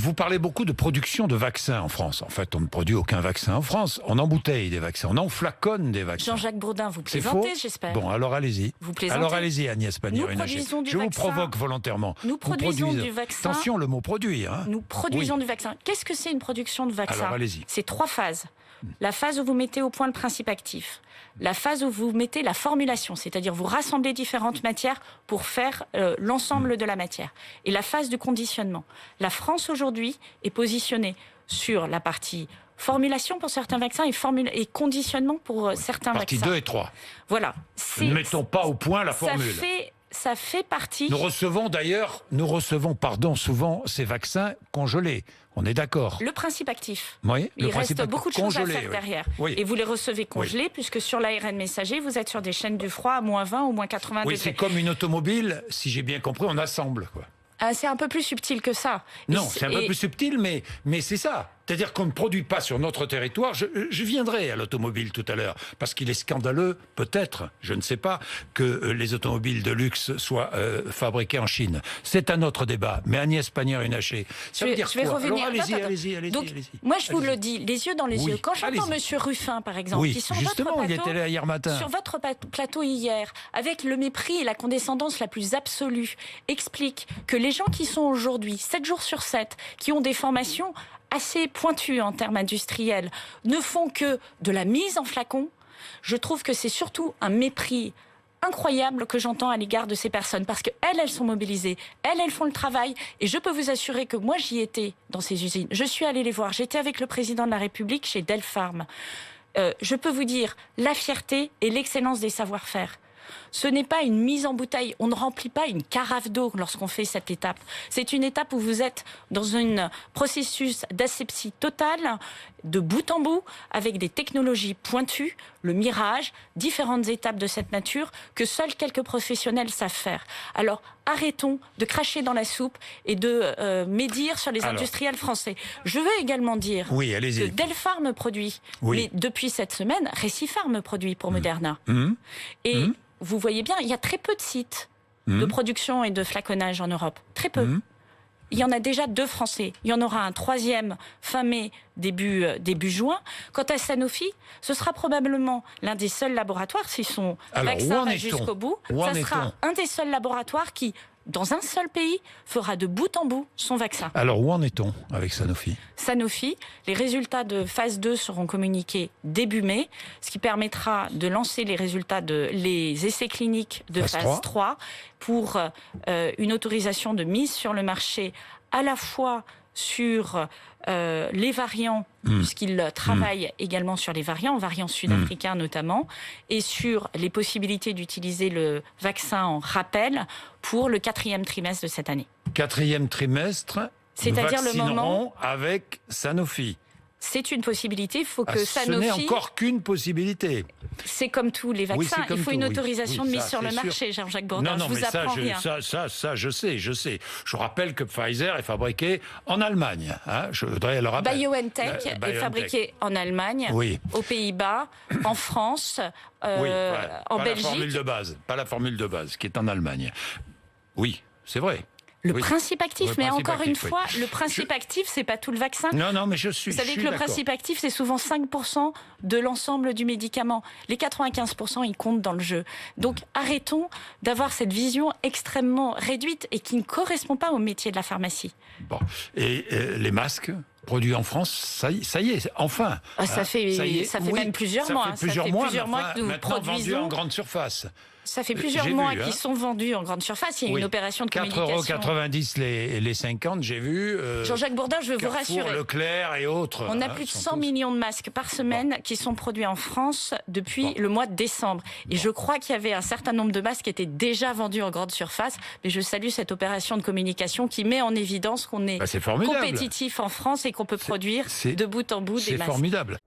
vous parlez beaucoup de production de vaccins en France. En fait, on ne produit aucun vaccin en France. On embouteille des vaccins, on enflaconne des vaccins. Jean-Jacques Bourdin, vous C'est faux. plaisantez, j'espère. Bon, alors allez-y. Vous plaisantez. Alors allez-y, Agnès Pannier-Runacher. Je vous provoque volontairement. Nous produisons du vaccin. Attention, le mot produire. Hein. Nous produisons du vaccin. Qu'est-ce que c'est une production de vaccin? Alors allez-y. C'est 3 phases. La phase où vous mettez au point le principe actif. La phase où vous mettez la formulation, c'est-à-dire vous rassemblez différentes matières pour faire l'ensemble de la matière. Et la phase du conditionnement. La France aujourd'hui est positionnée sur la partie formulation pour certains vaccins et conditionnement pour certains Partie vaccins. 2 et 3. Voilà. Ne mettons pas au point la formule. Ça fait partie... Nous recevons souvent ces vaccins congelés. On est d'accord. Le principe actif. Oui, Il reste beaucoup de choses à faire derrière. Oui. Et vous les recevez congelés, puisque sur l'ARN messager, vous êtes sur des chaînes du froid à moins 20 ou moins 80 degrés. Oui, c'est comme une automobile, si j'ai bien compris, on assemble, quoi. C'est un peu plus subtil que ça. Non, c'est un peu plus subtil, mais c'est ça. C'est-à-dire qu'on ne produit pas sur notre territoire. Je viendrai à l'automobile tout à l'heure, parce qu'il est scandaleux, peut-être, je ne sais pas, que les automobiles de luxe soient fabriquées en Chine. C'est un autre débat. Mais Agnès Pannier-Runacher, ça veut dire je vais quoi? revenir. Alors, allez-y. Donc, moi, je vous le dis, les yeux dans les yeux. Quand j'entends Monsieur Ruffin, par exemple, qui sur votre plateau, il était là hier matin. Sur votre plateau hier, avec le mépris et la condescendance la plus absolue, explique que les gens qui sont aujourd'hui, 7 jours sur 7, qui ont des formations assez pointues en termes industriels, ne font que de la mise en flacon. Je trouve que c'est surtout un mépris incroyable que j'entends à l'égard de ces personnes, parce qu'elles sont mobilisées, elles font le travail, et je peux vous assurer que moi j'y étais dans ces usines, je suis allée les voir, j'étais avec le président de la République chez Delpharm. Je peux vous dire la fierté et l'excellence des savoir-faire. Ce n'est pas une mise en bouteille. On ne remplit pas une carafe d'eau lorsqu'on fait cette étape. C'est une étape où vous êtes dans un processus d'asepsie totale, de bout en bout, avec des technologies pointues, le mirage, différentes étapes de cette nature que seuls quelques professionnels savent faire. Alors, arrêtons de cracher dans la soupe et de médire sur les industriels français. Je veux également dire que Delpharm produit, mais depuis cette semaine, Recipharm produit pour Moderna. Et vous voyez bien, il y a très peu de sites de production et de flaconnage en Europe. Très peu. Il y en a déjà 2 français. Il y en aura un 3e fin mai, début juin. Quant à Sanofi, ce sera probablement l'un des seuls laboratoires, si son vaccin va jusqu'au bout, ça sera un des seuls laboratoires qui, dans un seul pays, fera de bout en bout son vaccin. Alors, où en est-on avec Sanofi? Sanofi, les résultats de phase 2 seront communiqués début mai, ce qui permettra de lancer les résultats les essais cliniques de phase 3 pour une autorisation de mise sur le marché à la fois sur les variants, puisqu'il travaille également sur les variants sud-africains notamment, et sur les possibilités d'utiliser le vaccin en rappel pour le 4e trimestre de cette année. 4e trimestre, c'est-à-dire le moment avec Sanofi. C'est une possibilité, il faut que Sanofi... Ce n'est encore qu'une possibilité. C'est comme tous les vaccins, il faut une autorisation de mise sur le marché, Jean-Jacques Bourdin, je vous apprends rien. Ça, je sais. Je rappelle que Pfizer est fabriqué en Allemagne. Hein, je voudrais le rappeler. BioNTech est fabriqué en Allemagne, aux Pays-Bas, en France, en Belgique. Pas la formule de base, qui est en Allemagne. Oui, c'est vrai. Le principe actif, mais encore une fois, le principe actif, c'est pas tout le vaccin. Non, mais je suis. Vous savez que le principe actif, c'est souvent 5% de l'ensemble du médicament. Les 95%, ils comptent dans le jeu. Donc, arrêtons d'avoir cette vision extrêmement réduite et qui ne correspond pas au métier de la pharmacie. Bon. Et les masques produits en France, ça y est, enfin. Ça fait même plusieurs mois. Ça fait plusieurs mois que nous produisons. Vendus en grande surface. Ça fait plusieurs mois qu'ils sont vendus en grande surface. Il y a une opération de communication. 4,90 € les 50, j'ai vu. Jean-Jacques Bourdin, je veux vous rassurer. Leclerc et autres. On a plus de 100 millions de masques par semaine qui sont produits en France depuis le mois de décembre. Et je crois qu'il y avait un certain nombre de masques qui étaient déjà vendus en grande surface. Mais je salue cette opération de communication qui met en évidence qu'on est compétitif en France et qu'on peut produire de bout en bout des masques. C'est formidable.